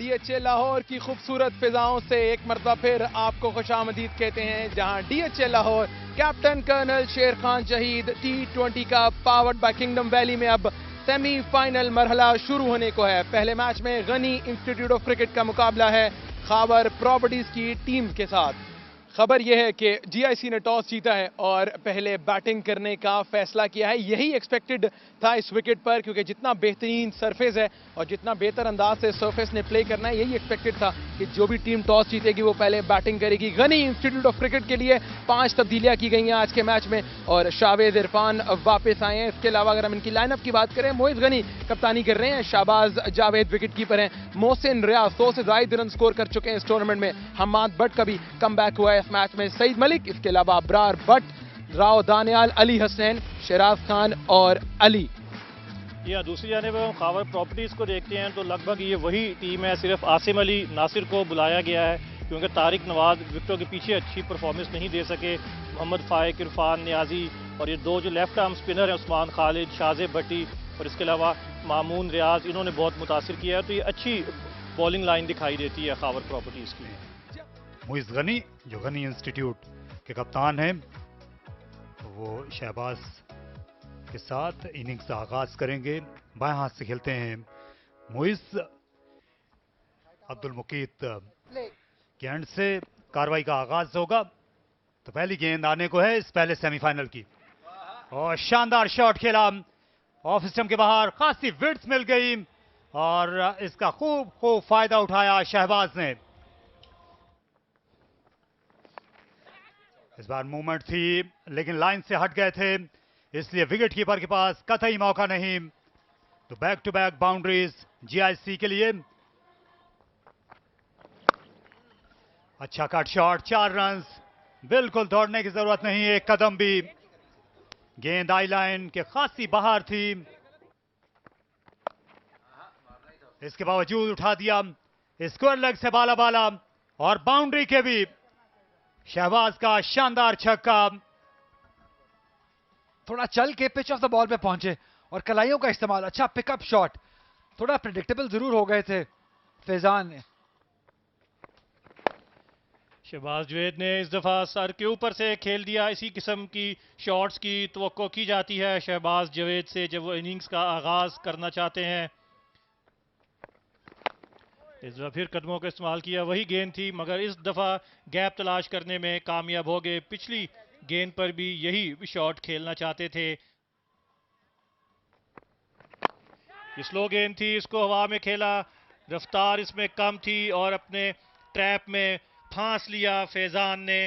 DHA Lahore की खूबसूरत फिजाओं से एक मरतबा फिर आपको खुशामदीद कहते हैं, जहां डीएचए लाहौर कैप्टन कर्नल शेर खान शहीद T20 का पावर्ड बाय किंगडम वैली में अब सेमीफाइनल मरहला शुरू होने को है। पहले मैच में गनी इंस्टीट्यूट ऑफ क्रिकेट का मुकाबला है खाबर प्रॉपर्टीज की टीम के साथ। खबर यह है कि जीआईसी ने टॉस जीता है और पहले बैटिंग करने का फैसला किया है। यही एक्सपेक्टेड था इस विकेट पर, क्योंकि जितना बेहतरीन सरफेस है और जितना बेहतर अंदाज से सरफेस ने प्ले करना है, यही एक्सपेक्टेड था कि जो भी टीम टॉस जीतेगी वो पहले बैटिंग करेगी। गनी इंस्टीट्यूट ऑफ क्रिकेट के लिए 5 तब्दीलियां की गई हैं आज के मैच में और शावेज इरफान वापस आए हैं। इसके अलावा अगर हम इनकी लाइनअप की बात करें, मोइज गनी कप्तानी कर रहे हैं, शाहबाज जावेद विकेट कीपर हैं, मोहसिन रियाज 100 से ज्यादा रन स्कोर कर चुके हैं इस टूर्नामेंट में, हम्माद भट्ट का भी कम बैक हुआ है इस मैच में, सईद मलिक, इसके अलावा अब्रार भट्ट, राव दानियाल, अली हसनैन, शराज खान और अली। या दूसरी जाने पर हम खावर प्रॉपर्टीज़ को देखते हैं तो लगभग ये वही टीम है, सिर्फ आसिम अली नासिर को बुलाया गया है क्योंकि तारिक नवाज विकेटों के पीछे अच्छी परफॉर्मेंस नहीं दे सके। मोहम्मद फाइक, इरफान नियाजी और ये दो जो लेफ्ट आर्म स्पिनर हैं उस्मान खालिद, शाज़ेब भट्टी और इसके अलावा मामून रियाज, इन्होंने बहुत मुतासिर किया है। तो ये अच्छी बॉलिंग लाइन दिखाई देती है खावर प्रॉपर्टीज़ की। मोइज गनी जो गनी इंस्टीट्यूट के कप्तान हैं, वो शहबाज के साथ इनिंग्स का आगाज करेंगे। बाएं हाथ से खेलते हैं मोइज। अब्दुल मुकीत के एंड से कार्रवाई का आगाज होगा। तो पहली गेंद आने को है इस पहले सेमीफाइनल की और शानदार शॉट खेला ऑफ स्टंप के बाहर, खासी विड्थ मिल गई और इसका खूब फायदा उठाया शहबाज ने। इस बार मूवमेंट थी लेकिन लाइन से हट गए थे, इसलिए विकेट कीपर के पास कतई मौका नहीं। तो back to back boundaries GIC के लिए। अच्छा कट शॉट, 4 रन, बिल्कुल दौड़ने की जरूरत नहीं, एक कदम भी। गेंद आई लाइन के खासी बाहर थी, इसके बावजूद उठा दिया स्क्वायर लेग से बाला बाला और बाउंड्री के भी। शहबाज का शानदार छक्का, थोड़ा चल के पिच ऑफ द बॉल पे पहुंचे और कलाइयों का इस्तेमाल, अच्छा पिकअप शॉट, थोड़ा प्रेडिक्टेबल जरूर हो गए थे फैजान ने। शहबाज जवेद ने इस दफा सर के ऊपर से खेल दिया। इसी किस्म की शॉट्स की तवक्को की जाती है शहबाज जवेद से जब वो इनिंग्स का आगाज करना चाहते हैं। इस दफा फिर कदमों का इस्तेमाल किया, वही गेंद थी मगर इस दफा गैप तलाश करने में कामयाब हो गए। पिछली गेंद पर भी यही शॉट खेलना चाहते थे। ये स्लो गेंद थी, इसको हवा में खेला, रफ्तार इसमें कम थी और अपने ट्रैप में फांस लिया फैजान ने।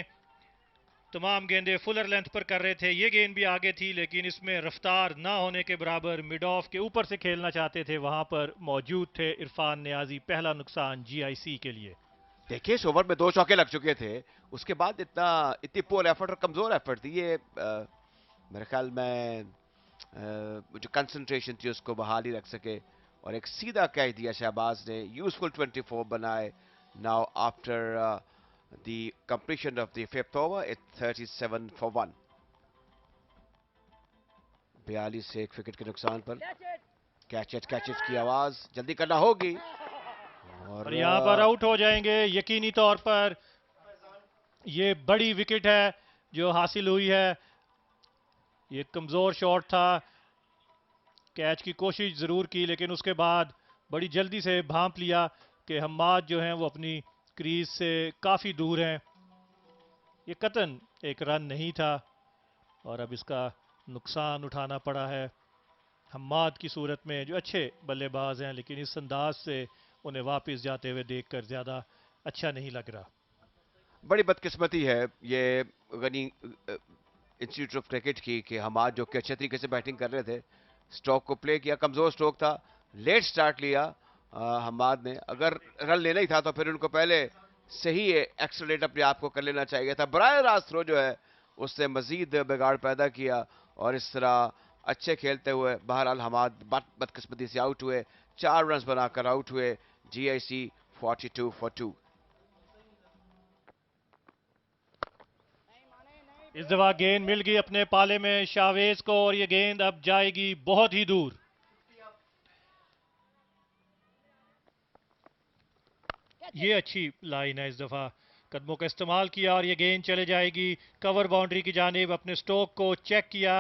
तमाम गेंदें फुलर लेंथ पर कर रहे थे, ये गेंद भी आगे थी लेकिन इसमें रफ्तार ना होने के बराबर मिड ऑफ के ऊपर से खेलना चाहते थे, वहां पर मौजूद थे इरफान नियाजी। पहला नुकसान जीआईसी के लिए। देखिए इस ओवर में 2 चौके लग चुके थे, उसके बाद इतनी पोर एफर्ट और कमजोर एफर्ट थी। ये मेरे ख्याल में जो कंसंट्रेशन थी उसको बहाल ही रख सके और एक सीधा कैच दिया शहबाज ने, यूजफुल 24 बनाए। Now after the completion of the 5th over, it's 37 for 1। 42 से 1 विकेट के नुकसान पर कैच इट की आवाज जल्दी करना होगी और यहां पर आउट हो जाएंगे यकीनी तौर पर। ये बड़ी विकेट है जो हासिल हुई है, ये कमजोर शॉट था, कैच की कोशिश जरूर की लेकिन उसके बाद बड़ी जल्दी से भांप लिया कि हम्माद जो हैं वो अपनी क्रीज से काफी दूर हैं। ये कतन एक रन नहीं था और अब इसका नुकसान उठाना पड़ा है हम्माद की सूरत में, जो अच्छे बल्लेबाज हैं लेकिन इस अंदाज से उन्हें वापस जाते हुए देखकर ज्यादा अच्छा नहीं लग रहा। बड़ी बदकिस्मती है ये गनी इंस्टीट्यूट ऑफ क्रिकेट की कि हम्माद जो कि अच्छे तरीके से बैटिंग कर रहे थे, स्ट्रोक को प्ले किया, कमजोर स्ट्रोक था, लेट स्टार्ट लिया हम्माद ने। अगर रन लेना ही था तो फिर उनको पहले सही एक्सलेट अपने आप को कर लेना चाहिए था। बराह रास्त थ्रो जो है उससे मजीद बिगाड़ पैदा किया और इस तरह अच्छे खेलते हुए बहरहाल हम्माद बदकिस्मती से आउट हुए, 4 रन बनाकर आउट हुए। GIC 42 for 2। इस दफा गेंद मिल गई अपने पाले में शावेज को और ये गेंद अब जाएगी बहुत ही दूर। ये अच्छी लाइन है, इस दफा कदमों का इस्तेमाल किया और ये गेंद चले जाएगी कवर बाउंड्री की जानिब। अपने स्टोक को चेक किया,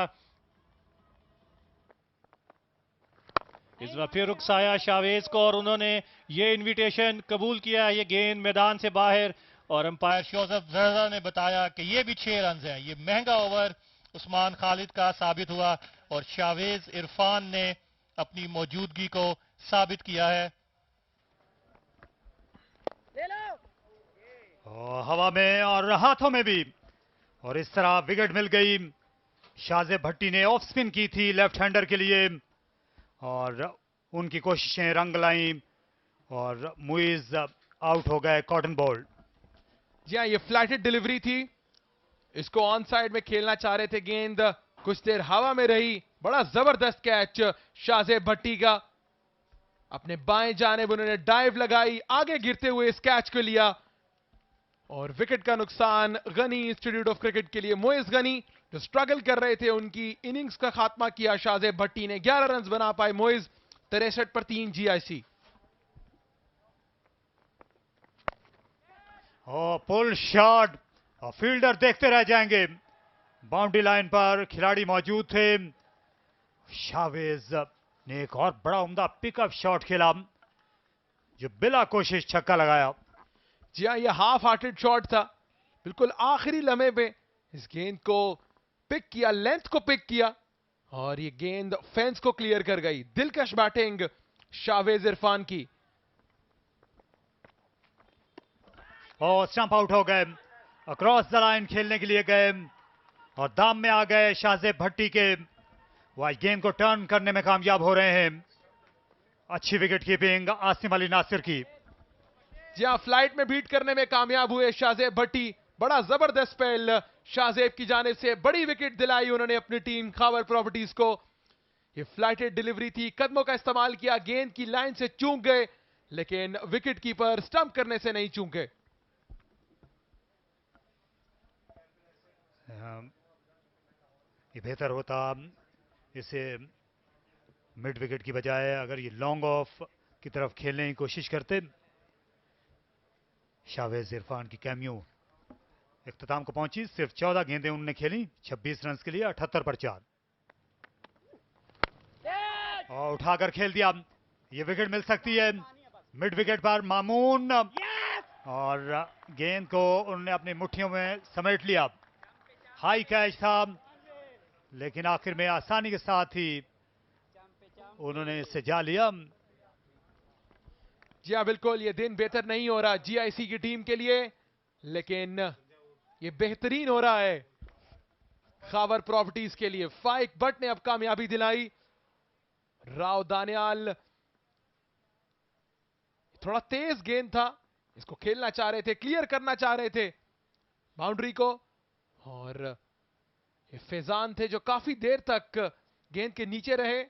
इस बार फिर रुखसाया शावेज को और उन्होंने ये इनविटेशन कबूल किया। ये गेंद मैदान से बाहर और अंपायर शोजफ जरदा ने बताया कि ये भी 6 रन हैं। ये महंगा ओवर उस्मान खालिद का साबित हुआ और शावेज इरफान ने अपनी मौजूदगी को साबित किया है। हवा में और हाथों में भी, और इस तरह विकेट मिल गई। शाज़ेब भट्टी ने ऑफ स्पिन की थी लेफ्ट हैंडर के लिए और उनकी कोशिशें रंग लाई और मुइज आउट हो गए कॉटन बॉल। जी हाँ, ये फ्लैटेड डिलीवरी थी, इसको ऑन साइड में खेलना चाह रहे थे। गेंद कुछ देर हवा में रही, बड़ा जबरदस्त कैच शाज़ेब भट्टी का। अपने बाएं जानिब उन्होंने डाइव लगाई, आगे गिरते हुए इस कैच को लिया और विकेट का नुकसान गनी इंस्टीट्यूट ऑफ क्रिकेट के लिए। मोइज गनी जो स्ट्रगल कर रहे थे, उनकी इनिंग्स का खात्मा किया शाज़ेब भट्टी ने। 11 रन बना पाए मोइज, 63 पर 3 जीआईसी। पुल शॉट और फील्डर देखते रह जाएंगे। बाउंड्री लाइन पर खिलाड़ी मौजूद थे। शावेज ने एक और बड़ा उम्दा पिकअप शॉट खेला जो बिला कोशिश छक्का लगाया। जी हाँ, ये हाफ हार्टेड शॉट था, बिल्कुल आखिरी लम्हे पे इस गेंद को पिक किया, लेंथ को पिक किया और ये गेंद फेंस को क्लियर कर गई। दिलकश बैटिंग शावेज इरफान की। और स्टंप आउट हो गए, अक्रॉस द लाइन खेलने के लिए गए और दाम में आ गए शाज़ेब भट्टी के। वह गेंद को टर्न करने में कामयाब हो रहे हैं। अच्छी विकेट कीपिंग आसिम अली नासिर की। जी हाँ, फ्लाइट में बीट करने में कामयाब हुए शाज़ेब भट्टी। बड़ा जबरदस्त स्पेल शाज़ेब की जानिब से, बड़ी विकेट दिलाई उन्होंने अपनी टीम खावर प्रॉपर्टीज को। ये फ्लाइटेड डिलीवरी थी, कदमों का इस्तेमाल किया, गेंद की लाइन से चूक गए लेकिन विकेट कीपर स्टंप करने से नहीं चूके। ये बेहतर होता इसे मिड विकेट की बजाय अगर ये लॉन्ग ऑफ की तरफ खेलने की कोशिश करते। शावेज इरफान की कैमियो इख्तिताम को पहुंची। सिर्फ 14 गेंदें उन्होंने खेली, 26 रन के लिए 78 पर 4 और उठाकर खेल दिया। ये विकेट मिल सकती है मिड विकेट पर मामून और गेंद को उन्होंने अपनी मुट्ठियों में समेट लिया। हाई कैच था लेकिन आखिर में आसानी के साथ ही उन्होंने इसे जा लिया। जी हाँ, बिल्कुल ये दिन बेहतर नहीं हो रहा जीआईसी की टीम के लिए, लेकिन ये बेहतरीन हो रहा है खावर प्रॉपर्टीज के लिए। फाइक बट ने अब कामयाबी दिलाई। राव दानियाल, थोड़ा तेज गेंद था, इसको खेलना चाह रहे थे, क्लियर करना चाह रहे थे बाउंड्री को, और ये फैजान थे जो काफी देर तक गेंद के नीचे रहे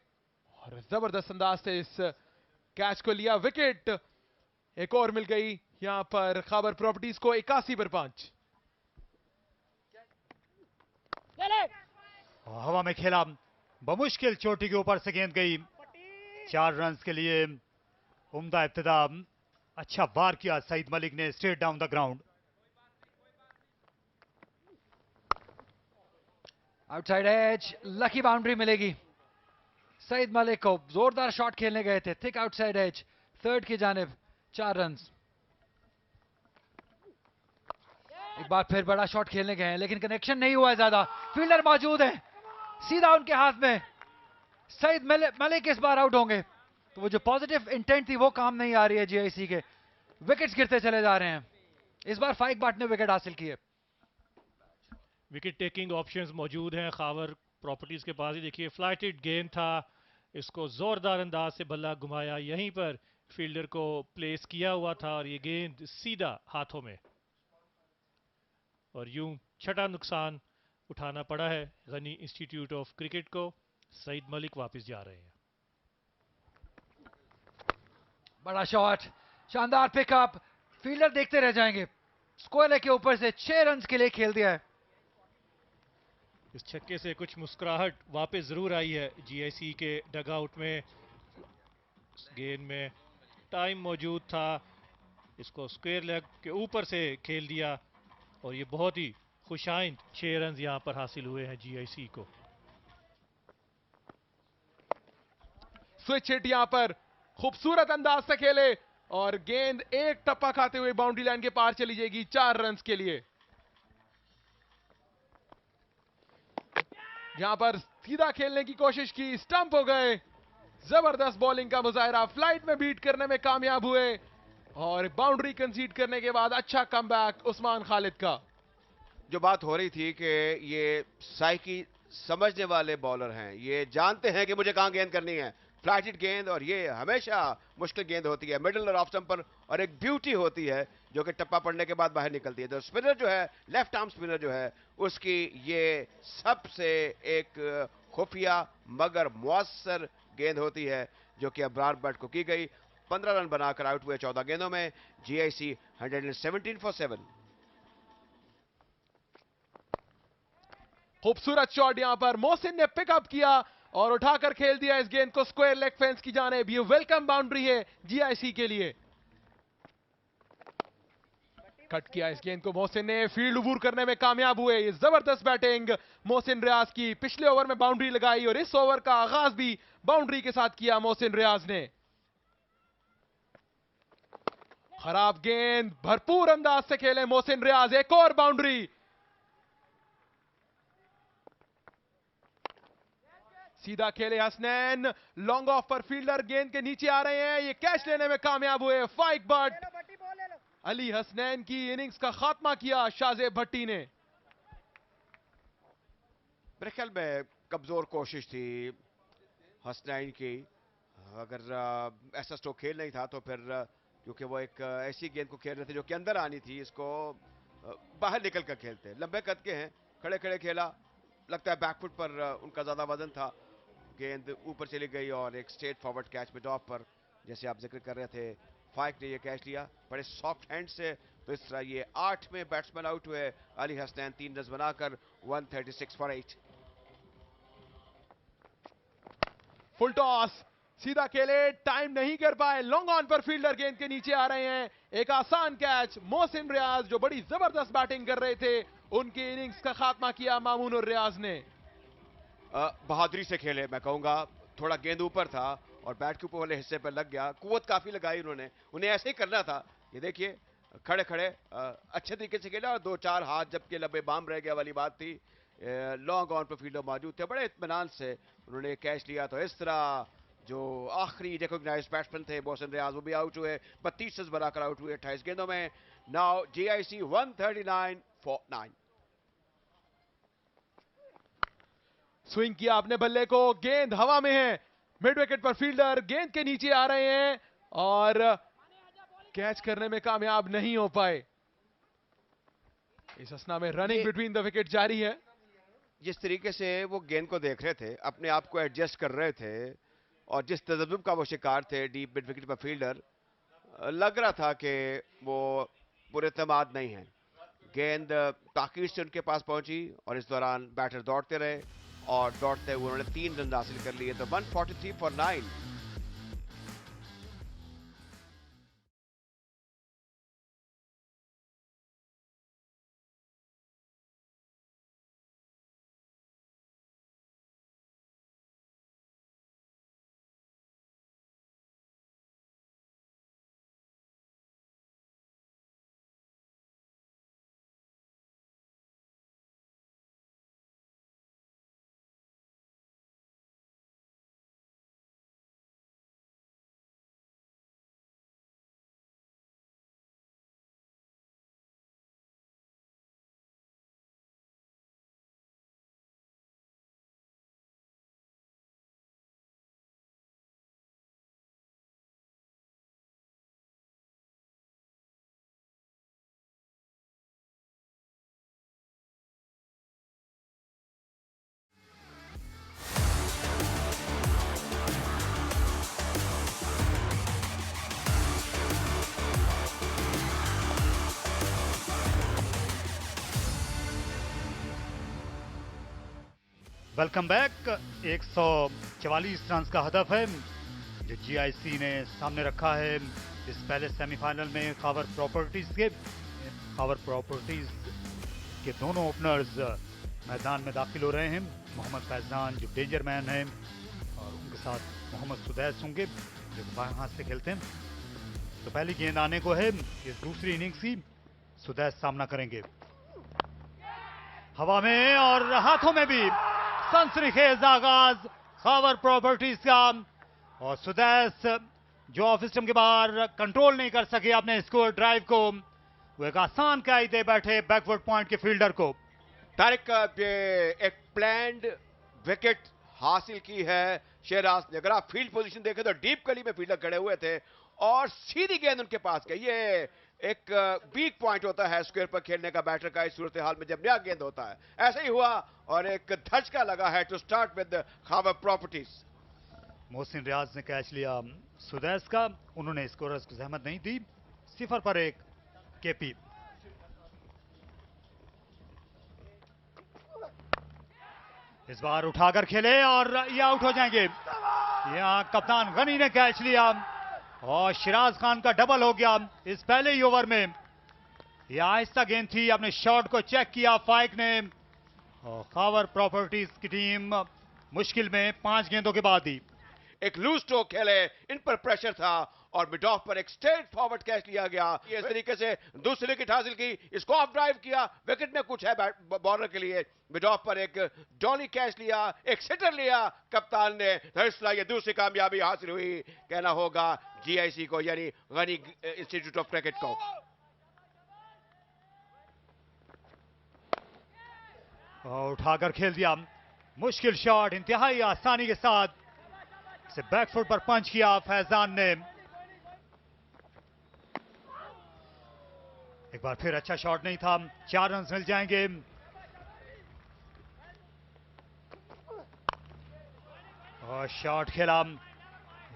और जबरदस्त अंदाज से इस कैच को लिया। विकेट एक और मिल गई यहां पर खाबर प्रॉपर्टीज को, 81 पर 5। हवा में खेला, बमुश्किल चोटी के ऊपर से गेंद गई। 4 रन के लिए उम्दा इब्तिदा। अच्छा वार किया सईद मलिक ने straight down the ground. Outside edge, lucky boundary मिलेगी सईद मलिक को। जोरदार शॉट खेलने गए थे, थिक आउटसाइड एज, थर्ड की जानिब, 4 रन। एक बार फिर बड़ा शॉट खेलने गए हैं लेकिन कनेक्शन नहीं हुआ है ज्यादा। फील्डर मौजूद है, सीधा उनके हाथ में। सईद मलिक इस बार आउट होंगे, तो वो जो पॉजिटिव इंटेंट थी वो काम नहीं आ रही है जीआईसी के। विकेट्स गिरते चले जा रहे हैं। इस बार फाइक बाट ने विकेट हासिल किए। विकेट टेकिंग ऑप्शंस मौजूद हैं खावर प्रॉपर्टीज के पास ही। देखिए फ्लाइटेड गेंद था, इसको जोरदार अंदाज से बल्ला घुमाया, यहीं पर फील्डर को प्लेस किया हुआ था और ये गेंद सीधा हाथों में, और यूं छठा नुकसान उठाना पड़ा है गनी इंस्टीट्यूट ऑफ क्रिकेट को। सईद मलिक वापस जा रहे हैं। बड़ा शॉट, शानदार पिकअप, फील्डर देखते रह जाएंगे। स्क्वायर के ऊपर से 6 रन के लिए खेल दिया है। इस छक्के से कुछ मुस्कुराहट वापस जरूर आई है जीआईसी के डगआउट में। गेंद में टाइम मौजूद था, इसको स्क्वायर लेग के ऊपर से खेल दिया और ये बहुत ही खुशाइंद 6 रन यहां पर हासिल हुए हैं जीआईसी को। स्विच हिट यहां पर खूबसूरत अंदाज से खेले और गेंद एक टप्पा खाते हुए बाउंड्री लाइन के पार चली जाएगी 4 रन के लिए। यहां पर सीधा खेलने की कोशिश की, स्टंप हो गए। जबरदस्त बॉलिंग का मुजाहरा, फ्लाइट में बीट करने में कामयाब हुए और बाउंड्री कंसीड करने के बाद अच्छा कमबैक उस्मान खालिद का। जो बात हो रही थी कि ये साइकी समझने वाले बॉलर हैं, ये जानते हैं कि मुझे कहां गेंद करनी है, फ्लैटेड गेंद, और ये हमेशा मुश्किल गेंद होती है मिडिल और ऑफ स्टंप पर, और एक ब्यूटी होती है जो कि टप्पा पड़ने के बाद बाहर निकलती है। तो स्पिनर जो है, लेफ्ट आर्म स्पिनर जो है, उसकी ये सबसे एक खुफिया मगर मुअस्सर गेंद होती है जो कि अब्रार बट को की गई। 15 रन बनाकर आउट हुए 14 गेंदों में। GIC 117 for 7। खूबसूरत शॉट यहां पर मोहसिन ने पिकअप किया और उठाकर खेल दिया इस गेंद को स्क्वायर लेग फेंस की जानिब। ये वेलकम बाउंड्री है जीआईसी के लिए। कट किया इस गेंद को मोहसिन ने, फील्ड अबूर करने में कामयाब हुए। ये जबरदस्त बैटिंग मोहसिन रियाज की। पिछले ओवर में बाउंड्री लगाई और इस ओवर का आगाज भी बाउंड्री के साथ किया मोहसिन रियाज ने। खराब गेंद, भरपूर अंदाज से खेले मोहसिन रियाज, एक और बाउंड्री। सीधा खेले हसनैन, लॉन्ग ऑफ पर फील्डर गेंद के नीचे आ रहे हैं, ये कैच लेने में कामयाब हुए। फाइक बट अली हसनैन की इनिंग्स का खात्मा किया शाहजेब भट्टी ने। मेरे ख्याल में कमजोर कोशिश थी हसनैन की। अगर ऐसा स्ट्रोक खेल नहीं था तो फिर क्योंकि वो एक ऐसी गेंद को खेल रहे थे जो कि अंदर आनी थी, इसको बाहर निकल कर खेलते। लंबे कद के हैं, खड़े खड़े खेला, लगता है बैकफुट पर उनका ज्यादा वजन था, गेंद ऊपर चली गई और एक straight forward catch mid of पर, जैसे आप जिक्र कर रहे थे, फाइक ने ये कैच लिया बड़े सॉफ्ट हैंड से। तो इस तरह ये 8 में बैट्समैन आउट हुए। अली हसनैन 3 रन बनाकर 136 फॉर 8। फुल टॉस, सीधा खेले, टाइम नहीं कर पाए, लॉन्ग ऑन पर फील्डर गेंद के नीचे आ रहे हैं। एक आसान कैच, मोहसिन रियाज जो बड़ी जबरदस्त बैटिंग कर रहे थे, उनकी इनिंग्स का खात्मा किया मामून और रियाज ने। बहादुरी से खेले, मैं कहूंगा थोड़ा गेंद ऊपर था और बैट के ऊपर वाले हिस्से पर लग गया, कुव्वत काफी लगाई उन्होंने, उन्हें ऐसे ही करना था। ये देखिए खड़े खड़े अच्छे तरीके से खेला और 2-4 हाथ जबकि लंबे बाम रह गया वाली बात थी। लॉन्ग ऑन पर फील्डर मौजूद थे, बड़े इत्मीनान से उन्होंने कैच लिया। तो इस तरह जो आखिरी रिकॉग्नाइज्ड बैट्समैन थे मोहसिन रियाज, वो भी आउट हुए, 32 रन बनाकर आउट हुए 28 गेंदों में। Now GIC 139 for 9। स्विंग किया अपने बल्ले को, गेंद हवा में है, मिड विकेट पर फील्डर गेंद के नीचे आ रहे हैं और कैच करने में कामयाब नहीं हो पाए। इस असना में रनिंग बिटवीन द विकेट जारी है। जिस तरीके से वो गेंद को देख रहे थे, अपने आप को एडजस्ट कर रहे थे और जिस तजब्जुब का वो शिकार थे डीप मिड विकेट पर फील्डर, लग रहा था कि वो पुरएतमाद नहीं है। गेंद ताकीद से उनके पास पहुंची और इस दौरान बैटर दौड़ते रहे और दौड़ते हुए उन्होंने 3 रन हासिल कर लिए। तो 143 फॉर 9। Welcome back. 144 रन का हदफ है जो जीआईसी ने सामने रखा है। इस पहले सेमीफाइनल में खावर प्रॉपर्टीज के दोनों ओपनर्स मैदान में दाखिल हो रहे हैं। मोहम्मद फैजान जो डेंजर मैन हैं और उनके साथ मोहम्मद सुदैस होंगे जो बाएं हाथ से खेलते हैं। तो पहली गेंद आने को है, इस दूसरी इनिंग्स की सुदैस सामना करेंगे। हवा में और हाथों में भी सनसनीखेज आगाज खावर प्रॉपर्टीज का, और सुदैस जो ऑफ स्टंप के बाहर कंट्रोल नहीं कर सके अपने स्कोर ड्राइव को, वो एक आसान कैच दे बैठे बैकवर्ड पॉइंट के फील्डर को। तारिक एक प्लान्ड विकेट हासिल की है शेराज ने। अगर आप फील्ड पोजीशन देखें तो डीप गली में फील्डर खड़े हुए थे और सीधी गेंद उनके पास गई। ये एक वीक पॉइंट होता है स्क्वायर पर खेलने का बैटर का इस सूरत हाल में जब नया गेंद होता है। ऐसा ही हुआ और एक धचका लगा है to start with Khawar properties. Mohsin Riaz ने कैच लिया सुदैस का, उन्होंने स्कोरर्स को जहमत नहीं दी। 0 पर 1 केपी। इस बार उठाकर खेले और ये आउट हो जाएंगे। यहां कप्तान गनी ने कैच लिया और शिराज खान का डबल हो गया इस पहले ही ओवर में। यह आहिस्ता गेंद थी, अपने शॉट को चेक किया फाइक ने, और खावर प्रॉपर्टीज की टीम मुश्किल में 5 गेंदों के बाद ही एक लूज स्ट्रोक खेले, इन पर प्रेशर था और मिड ऑफ पर एक स्ट्रेट फॉरवर्ड कैच लिया गया। ये इस तरीके से दूसरी विकेट हासिल की, इसको ऑफ ड्राइव किया, विकेट में कुछ है बॉलर के लिए। मिड ऑफ पर एक डॉली कैच लिया, एक सिटर लिया कप्तान ने। ये दूसरी कामयाबी हासिल हुई कहना होगा GIC को, यानी गनी इंस्टीट्यूट ऑफ क्रिकेट को। और उठाकर खेल दिया, मुश्किल शॉट इंतहाई आसानी के साथ से बैकफुट पर पंच किया फैजान ने। एक बार फिर अच्छा शॉट नहीं था, 4 रन मिल जाएंगे। और शॉट खेला,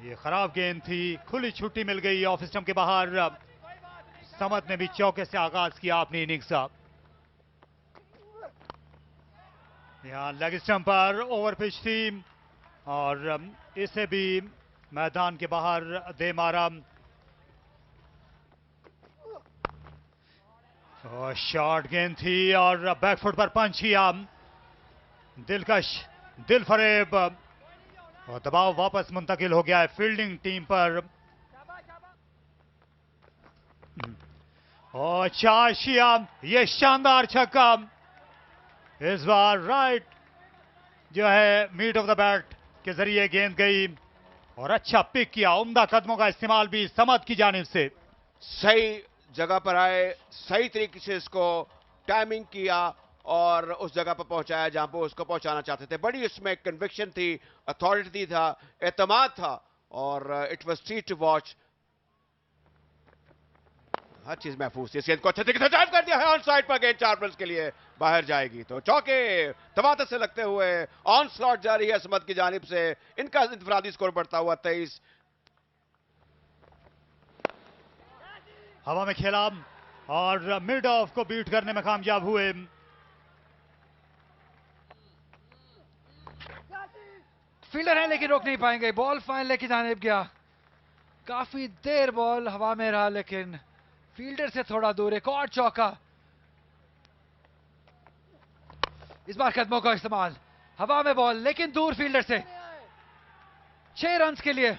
ये खराब गेंद थी, खुली छुट्टी मिल गई ऑफ स्टंप के बाहर। समत ने भी चौके से आगाज किया अपनी इनिंग्स का। यहां लेग स्टंप पर ओवर पिच थी और इसे भी मैदान के बाहर दे मारा। और शॉर्ट गेंद थी और बैकफुट पर पंच किया, दिलकश, दिल फरेब, और दबाव वापस मुंतकिल हो गया है फील्डिंग टीम पर। और चाशिया, ये शानदार छक्का इस बार राइट जो है मीट ऑफ द बैट के जरिए गेंद गई और अच्छा पिक किया। उम्दा कदमों का इस्तेमाल भी समत की जानिब से। सही जगह पर आए, सही तरीके से इसको टाइमिंग किया और उस जगह पर पहुंचाया जहां पर उसको पहुंचाना चाहते थे। बड़ी उसमें कन्विक्शन थी, अथॉरिटी था, एतमाद था और it was treat to watch. हर चीज महफूज थी। इस गेंद को अच्छे तरीके से ड्राइव कर दिया है ऑन साइड पर, गेंद 4 रन के लिए बाहर जाएगी। तो चौके तवातर से लगते हुए ऑन स्लॉट जारी है समत की जानिब से। इनका इंफरादी स्कोर बढ़ता हुआ 23। हवा में खेला और मिड ऑफ को बीट करने में कामयाब हुए। फील्डर है लेकिन रोक नहीं पाएंगे, बॉल फाइन लेके जानिब गया। काफी देर बॉल हवा में रहा लेकिन फील्डर से थोड़ा दूर। एक और चौका, इस बार कदमों का इस्तेमाल, हवा में बॉल लेकिन दूर फील्डर से। 6 रन के लिए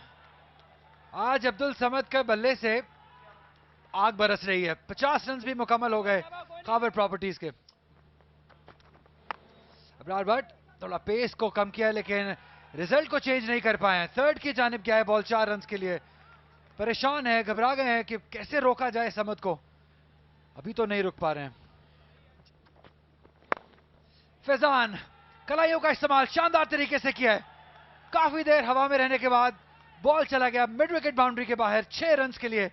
आज अब्दुल समद के बल्ले से आग बरस रही है। 50 रन भी मुकम्मल हो गए खावर प्रॉपर्टीज के। अबरार भट्ट थोड़ा पेस को कम किया लेकिन रिजल्ट को चेंज नहीं कर पाए हैं। थर्ड की जानिब गया है बॉल 4 रन के लिए। परेशान है, घबरा गए हैं कि कैसे रोका जाए समद को। अभी तो नहीं रुक पा रहे हैं। फैजान कलाइयों का इस्तेमाल शानदार तरीके से किया है। काफी देर हवा में रहने के बाद बॉल चला गया मिड विकेट बाउंड्री के बाहर 6 रन के लिए।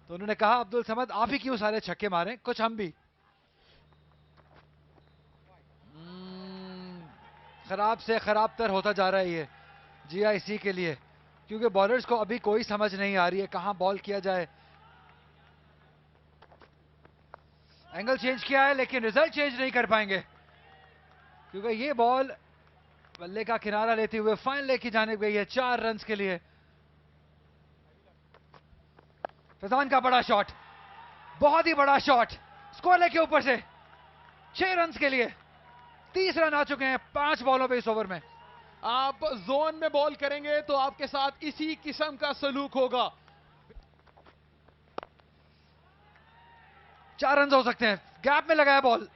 तो उन्होंने कहा अब्दुल समद आप ही क्यों सारे छक्के मारे, कुछ हम भी। खराब से खराब तर होता जा रहा है ये GIC के लिए, क्योंकि बॉलर्स को अभी कोई समझ नहीं आ रही है कहां बॉल किया जाए। एंगल चेंज किया है लेकिन रिजल्ट चेंज नहीं कर पाएंगे, क्योंकि ये बॉल बल्ले का किनारा लेते हुए फाइन लेग की जानिब गई है 4 रन के लिए। फैजान का बड़ा शॉट, बहुत ही बड़ा शॉट, स्कोर लेके ऊपर से 6 रन के लिए। 30 रन आ चुके हैं 5 बॉलों पे इस ओवर में। आप जोन में बॉल करेंगे तो आपके साथ इसी किस्म का सलूक होगा। 4 रन हो सकते हैं। गैप में लगाया बॉल,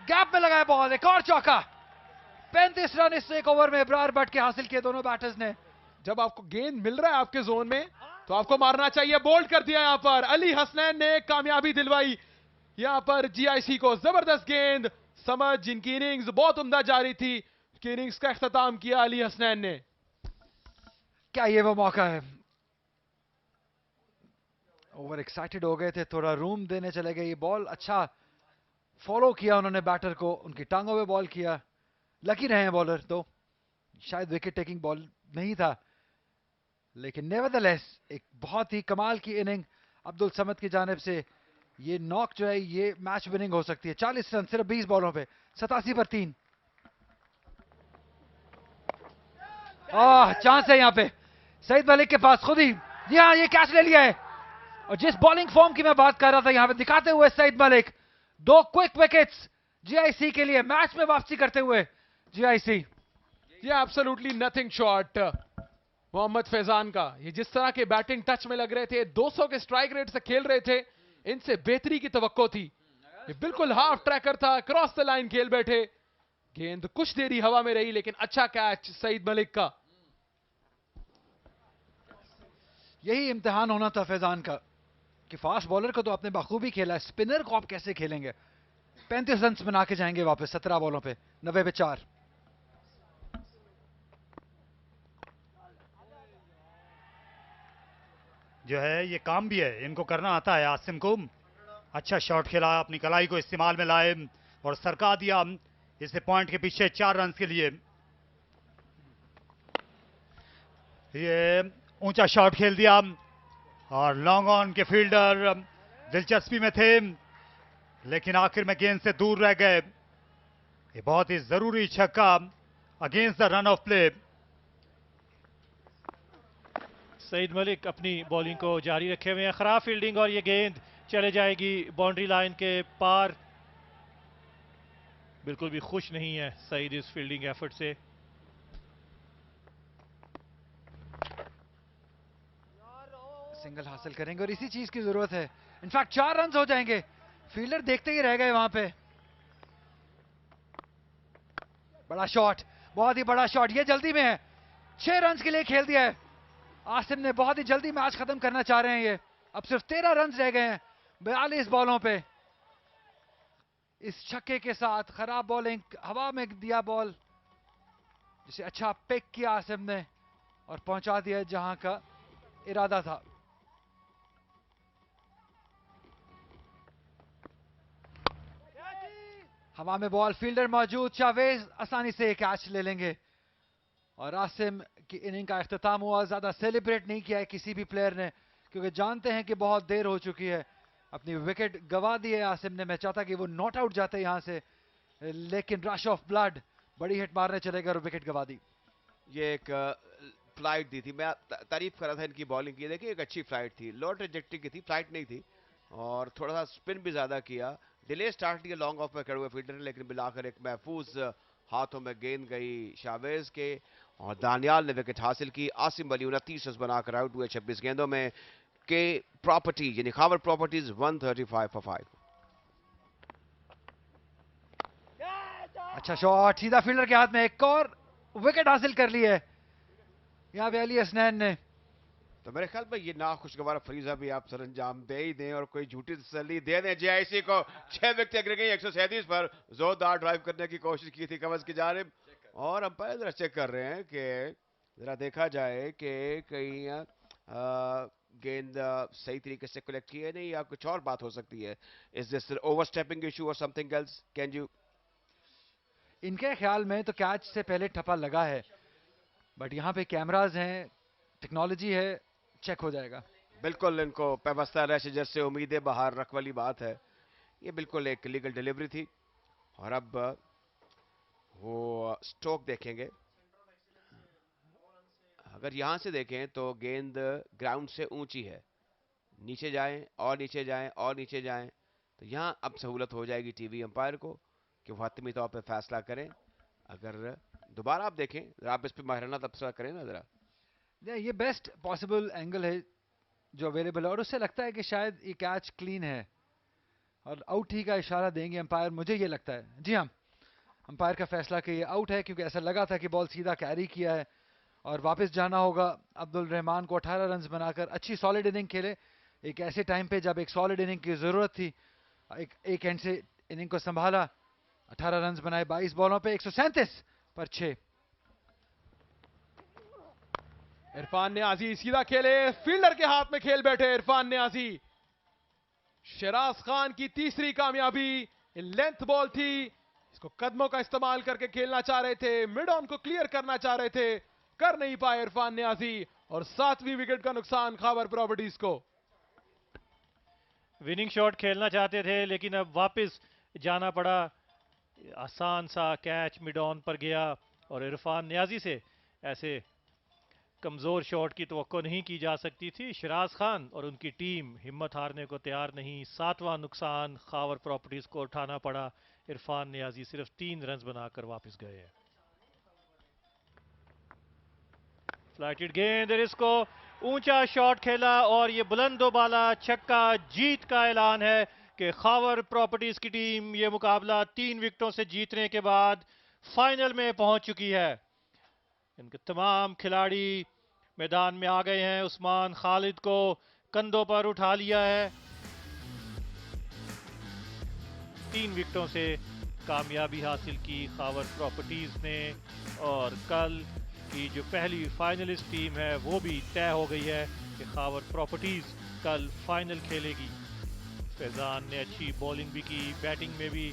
गैप में लगाया बॉल, एक और चौका। 35 रन इस एक ओवर में इब्रार भट्ट के हासिल किए दोनों बैटर्स ने। जब आपको गेंद मिल रहा है आपके जोन में तो आपको मारना चाहिए। बोल्ड कर दिया यहां पर अली हसनैन ने, कामयाबी दिलवाई यहां पर जीआईसी को। जबरदस्त गेंद, समझ, जिनकी इनिंग्स बहुत उम्दा जारी थी, की इनिंग्स का इख्तिताम किया अली हसनैन ने। क्या ये वो मौका है? ओवर एक्साइटेड हो गए थे, थोड़ा रूम देने चले गए। ये बॉल अच्छा फॉलो किया उन्होंने बैटर को, उनकी टांगों में बॉल किया। लकी रहे हैं बॉलर, तो शायद विकेट टेकिंग बॉल नहीं था, लेकिन नेवरदलेस एक बहुत ही कमाल की इनिंग अब्दुल समद की जानिब से। ये नॉक जो है ये मैच विनिंग हो सकती है। 40 रन सिर्फ 20 बॉलों पे, 87 पर 3। चांस है यहाँ पे सईद मलिक के पास, खुद ही यहाँ ये कैच ले लिया है। और जिस बॉलिंग फॉर्म की मैं बात कर रहा था यहाँ पे दिखाते हुए Saeed Malik, 2 quick wickets GIC के लिए, मैच में वापसी करते हुए जीआईसी। ये absolutely nothing shot Mohammad Faizan का। ये जिस तरह के बैटिंग टच में लग रहे थे, 200 के स्ट्राइक रेट से खेल रहे थे, इनसे बेहतरी की तवक्को थी। ये बिल्कुल हाफ ट्रैकर था, क्रॉस द लाइन खेल बैठे। गेंद कुछ देरी हवा में रही, लेकिन अच्छा कैच सईद मलिक का। यही इम्तिहान होना था फैजान का कि फास्ट बॉलर को तो आपने बखूबी खेला है, स्पिनर को आप कैसे खेलेंगे। 35 रन बना के जाएंगे वापस 17 बॉलों पे, 90 पे 4। जो है ये काम भी है, इनको करना आता है आसिम को। अच्छा शॉट खेला, अपनी कलाई को इस्तेमाल में लाए और सरका दिया इसे पॉइंट के पीछे 4 रन के लिए। ये ऊंचा शॉट खेल दिया और लॉन्ग ऑन के फील्डर दिलचस्पी में थे, लेकिन आखिर में गेंद से दूर रह गए। ये बहुत ही जरूरी छक्का against the run of play. Saeed Malik अपनी बॉलिंग को जारी रखे हुए हैं, खराब फील्डिंग और ये गेंद चले जाएगी बाउंड्री लाइन के पार। बिल्कुल भी खुश नहीं है सईद इस फील्डिंग एफर्ट से। सिंगल हासिल करेंगे और इसी चीज की जरूरत है। इनफैक्ट 4 रन हो जाएंगे, फील्डर देखते ही रह गए वहां पे। बड़ा शॉट, बहुत ही बड़ा शॉट, ये जल्दी में है। 6 रन के लिए खेल दिया है आसिम ने, बहुत ही जल्दी मैच खत्म करना चाह रहे हैं ये। अब सिर्फ 13 रन रह गए हैं 42 बॉलों पे। इस छक्के के साथ खराब बॉलिंग, हवा में दिया बॉल, जिसे अच्छा पिक किया आसिम ने और पहुंचा दिया जहां का इरादा था। हवा में बॉल, फील्डर मौजूद, चावेज आसानी से कैच ले लेंगे। और आसिम की इनिंग का इख्तिताम हुआ। ज्यादा सेलिब्रेट नहीं किया है किसी भी प्लेयर ने, क्योंकि जानते हैं कि बहुत देर हो चुकी है। अपनी विकेट गवा दी है आसिम ने। मैं चाहता कि वो नॉट आउट जाते यहां से, लेकिन रश ऑफ ब्लड, बड़ी हिट मारने चले गए और विकेट गवा दी। ये एक फ्लाइट दी थी, मैं तारीफ कर रहा था इनकी बॉलिंग की। देखिए एक अच्छी फ्लाइट थी, लो ट्रेजेक्टरी की थी, फ्लाइट नहीं थी, और थोड़ा सा स्पिन भी ज्यादा किया। डिले स्टार्ट लिया लॉन्ग ऑफ में खड़े हुए फील्डर ने, लेकिन मिलाकर एक महफूज हाथों में गेंद गई शावेज के और दानियाल ने विकेट हासिल की। आसिम अली 29 रन बनाकर आउट हुए 26 गेंदों में। के प्रॉपर्टी यानी खावर प्रॉपर्टीज 135 फॉर 5। अच्छा शॉट, सीधा फील्डर के हाथ में, एक और विकेट हासिल कर ली है यहाँ पे अली हसनैन ने। तो मेरे ख्याल में ये नाखुशगवार फरीजा भी आप सर अंजाम दे ही दें और कोई झूठी तसल्ली दे दें। जीआईसी को 6 विकेट गिर गई 137 पर। जोरदार ड्राइव करने की कोशिश की थी कवच की जानिब, और अंपायर जरा चेक कर रहे हैं कि जरा देखा जाए कि कहीं गेंद सही तरीके से कलेक्ट की है नहीं, या कुछ और बात हो सकती है। इज दिस ओवरस्टेपिंग इशू और समथिंग एल्स? Can you? इनके ख्याल में तो कैच से पहले ठप्पा लगा है, बट यहाँ पे कैमराज हैं, टेक्नोलॉजी है, चेक हो जाएगा। बिल्कुल इनको पेवस्ता रैशे जैसे उम्मीदें बाहर रख वाली बात है। ये बिल्कुल एक लीगल डिलीवरी थी। और अब वो स्ट्रोक देखेंगे। अगर यहां से देखें तो गेंद ग्राउंड से ऊंची है, नीचे जाएं और नीचे जाएं और नीचे जाएं, तो यहाँ अब सहूलत हो जाएगी टीवी अंपायर को कि वो हतमी तौर पे फैसला करें। अगर दोबारा आप देखें, जरा आप इस पे माहिराना तबसरा करें ना जरा। ये बेस्ट पॉसिबल एंगल है जो अवेलेबल है, और उससे लगता है कि शायद ये कैच क्लीन है और आउट ही का इशारा देंगे अंपायर, मुझे ये लगता है। जी हाँ, अंपायर का फैसला कि ये आउट है, क्योंकि ऐसा लगा था कि बॉल सीधा कैरी किया है और वापस जाना होगा अब्दुल रहमान को 18 रन बनाकर। अच्छी सॉलिड इनिंग खेले एक ऐसे टाइम पे जब एक सॉलिड इनिंग की जरूरत थी। एक एंड से इनिंग को संभाला, 18 रन बनाए 22 बॉलों पे 137 पर 6। इरफान नियाजी सीधा खेले, फील्डर के हाथ में खेल बैठे इरफान नियाजी। शहराज खान की तीसरी कामयाबी, लेंथ बॉल थी, इसको कदमों का इस्तेमाल करके खेलना चाह रहे थे, मिड ऑन को क्लियर करना चाह रहे थे, कर नहीं पाए इरफान नियाजी, और 7वीं विकेट का नुकसान खावर प्रॉपर्टीज को। विनिंग शॉट खेलना चाहते थे लेकिन अब वापस जाना पड़ा। आसान सा कैच मिड ऑन पर गया और इरफान नियाजी से ऐसे कमजोर शॉट की तवक्को नहीं की जा सकती थी। शहराज खान और उनकी टीम हिम्मत हारने को तैयार नहीं। 7वां नुकसान खावर प्रॉपर्टीज को उठाना पड़ा। इरफान नियाजी सिर्फ 3 रन बनाकर वापस गए हैं। फ्लाइटेड गेंद, इसको ऊंचा शॉट खेला और ये बुलंदोबाला छक्का। जीत का ऐलान है कि खावर प्रॉपर्टीज की टीम ये मुकाबला 3 विकेटों से जीतने के बाद फाइनल में पहुंच चुकी है। इनके तमाम खिलाड़ी मैदान में आ गए हैं। उस्मान खालिद को कंधों पर उठा लिया है। 3 विकेटों से कामयाबी हासिल की खावर प्रॉपर्टीज ने, और कल की जो पहली फाइनलिस्ट टीम है वो भी तय हो गई है कि खावर प्रॉपर्टीज कल फाइनल खेलेगी। फैजान ने अच्छी बॉलिंग भी की, बैटिंग में भी